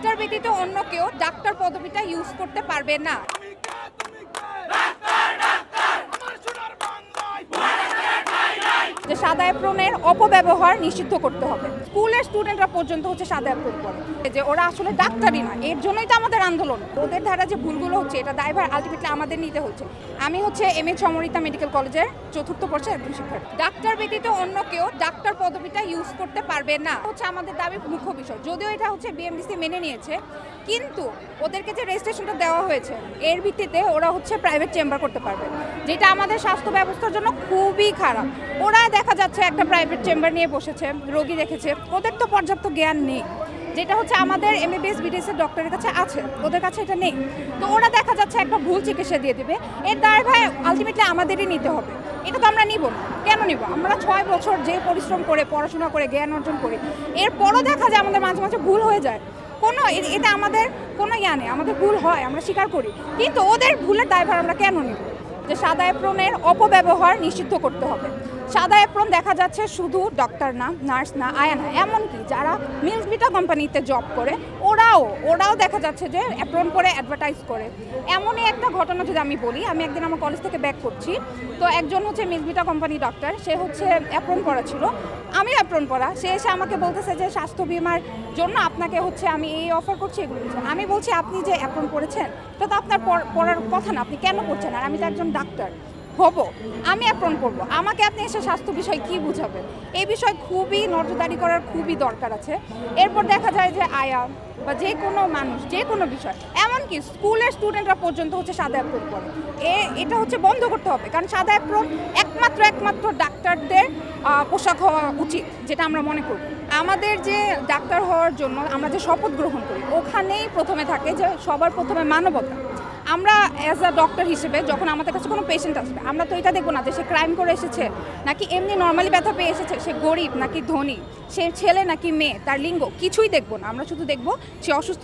Doctor ব্যতীত অন্য কেউ ডাক্তার পদবিটা ইউজ করতে পারবে না। যে সাদা অ্যাপ্রনের অপব্যবহার নিষিদ্ধ করতে হবে। স্কুলের স্টুডেন্টরা পর্যন্ত হচ্ছে সাদা অ্যাপ্রন পরে, যে ওরা আসলে ডাক্তারই না। এর জন্যই তো আমাদের আন্দোলন। ওদের দ্বারা যে ভুলগুলো হচ্ছে এটা দায়ভার আলটিমেটলি আমাদের নিতে হচ্ছে। আমি হচ্ছে এমএ সমরিতা মেডিকেল কলেজের 4th বর্ষের একজন শিক্ষার্থী। ডাক্তার ব্যতীত অন্য কেউ ডাক্তার পদবিটা ইউজ করতে পারবে না হচ্ছে আমাদের দাবির মুখ্য বিষয়। যদিও এটা হচ্ছে বিএমডিসি মেনে নিয়েছে, কিন্তু ওদেরকে যে রেজিস্ট্রেশনটা দেওয়া হয়েছে এর ভিত্তিতে ওরা হচ্ছে প্রাইভেট চেম্বার করতে পারবে, যেটা আমাদের স্বাস্থ্য ব্যবস্থার জন্য খুবই খারাপ। ওরা দেখা যাচ্ছে একটা প্রাইভেট চেম্বার নিয়ে বসেছে, রোগী রেখেছে। ওদের তো পর্যাপ্ত জ্ঞান নেই, যেটা হচ্ছে আমাদের এমবিবিএস বিডিএস ডক্টরের কাছে আছে, ওদের কাছে এটা নেই। তো ওরা দেখা যাচ্ছে একটা ভুল চিকিৎসা দিয়ে দেবে, এর দায়ভার আলটিমেটলি আমাদেরই নিতে হবে। এটা তো আমরা নিব না। কেন নিব? আমরা 6 বছর যে পরিশ্রম করে পড়াশোনা করে জ্ঞান অর্জন করি, এরপরও দেখা যায় আমাদের মাঝে মাঝে ভুল হয়ে যায়। এটা আমাদের কোনো ইয়া নেই, আমাদের ভুল হয়, আমরা স্বীকার করি, কিন্তু ওদের ভুলের দায়ভার আমরা কেন নিব? যে সাদা অ্যাপ্রনের অপব্যবহার নিষিদ্ধ করতে হবে। সাদা অ্যাপ্রন দেখা যাচ্ছে শুধু ডক্টর না, নার্স না, আয়া না, এমনকি যারা মিল্ক ভিটা কোম্পানিতে জব করে ওরাও দেখা যাচ্ছে যে অ্যাপ্রন পরে অ্যাডভার্টাইজ করে। এমনই একটা ঘটনা যদি আমি বলি, আমি একদিন আমার কলেজ থেকে ব্যাক করছি, তো একজন হচ্ছে মিল্ক ভিটা কোম্পানি ডক্টর, সে হচ্ছে অ্যাপ্রন পরা ছিল, আমি অ্যাপ্রন পরা। সে এসে আমাকে বলতেছে যে স্বাস্থ্য বিমার জন্য আপনাকে হচ্ছে আমি এই অফার করছি, এগুলো। আমি বলছি আপনি যে অ্যাপ্রন পরেছেন এটা তো আপনার পড়ার কথা না, আপনি কেন পড়ছেন? আর আমি তো একজন ডাক্তার হব, আমি অ্যাপ্রন করবো, আমাকে আপনি এসে স্বাস্থ্য বিষয় কি বুঝাবেন? এই বিষয় খুবই নজরদারি করার খুবই দরকার আছে। এরপর দেখা যায় যে আয়া বা যে কোনো মানুষ যে কোনো বিষয়, এমনকি স্কুলের স্টুডেন্টরা পর্যন্ত হচ্ছে সাদা অ্যাপ্রন পরে। এটা হচ্ছে বন্ধ করতে হবে, কারণ সাদা অ্যাপ্রন একমাত্র ডাক্তারদের পোশাক হওয়া উচিত, যেটা আমরা মনে করি। আমাদের যে ডাক্তার হওয়ার জন্য আমরা যে শপথ গ্রহণ করি, ওখানেই প্রথমে থাকে যে সবার প্রথমে মানবতা। আমরা অ্যাজ আ ডক্টর হিসেবে যখন আমাদের কাছে কোনো পেশেন্ট আসবে, আমরা তো এটা দেখবো না যে সে ক্রাইম করে এসেছে নাকি এমনি নর্মালি ব্যথা পেয়ে এসেছে, সে গরিব নাকি ধনী, সে ছেলে নাকি মেয়ে, তার লিঙ্গ কিছুই দেখবো না। আমরা শুধু দেখবো সে অসুস্থ,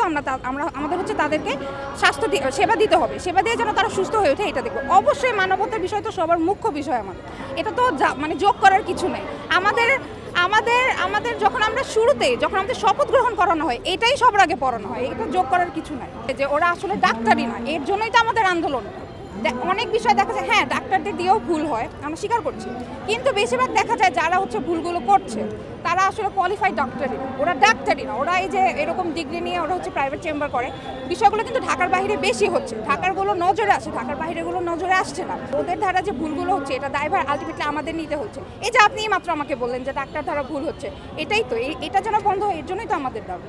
আমাদের হচ্ছে তাদেরকে স্বাস্থ্য সেবা দিতে হবে, সেবা দিয়ে যেন তারা সুস্থ হয়ে ওঠে, এটা দেখবো। অবশ্যই মানবতার বিষয় তো সবার মুখ্য বিষয় আমাদের, এটা তো মানে যোগ করার কিছু নেই। আমাদের যখন আমাদের শপথ গ্রহণ করানো হয়, এটাই সবার আগে পড়ানো হয়, এটা যোগ করার কিছু নাই। যে ওরা আসলে ডাক্তারই না, এর জন্যই তো আমাদের আন্দোলন। অনেক বিষয় দেখা যায়, হ্যাঁ ডাক্তারদের দিয়েও ভুল হয়, আমরা স্বীকার করছি, কিন্তু বেশিরভাগ দেখা যায় যারা হচ্ছে ভুলগুলো করছে তারা আসলে কোয়ালিফাইড ডক্টরই না, ওরা ডাক্তারই না। ওরা এই যে এরকম ডিগ্রি নিয়ে ওরা হচ্ছে প্রাইভেট চেম্বার করে, বিষয়গুলো কিন্তু ঢাকার বাইরে বেশি হচ্ছে। ঢাকারগুলো নজরে আসে, ঢাকার বাইরেগুলো নজরে আসছে না। ওদের দ্বারা যে ভুলগুলো হচ্ছে এটা দায়ভার আলটিমেটলি আমাদের নিতে হচ্ছে। এই যে আপনি মাত্র আমাকে বললেন যে ডাক্তার দ্বারা ভুল হচ্ছে, এটাই তো, এটা যেন বন্ধ হয়, এর জন্যই তো আমাদের দাবি।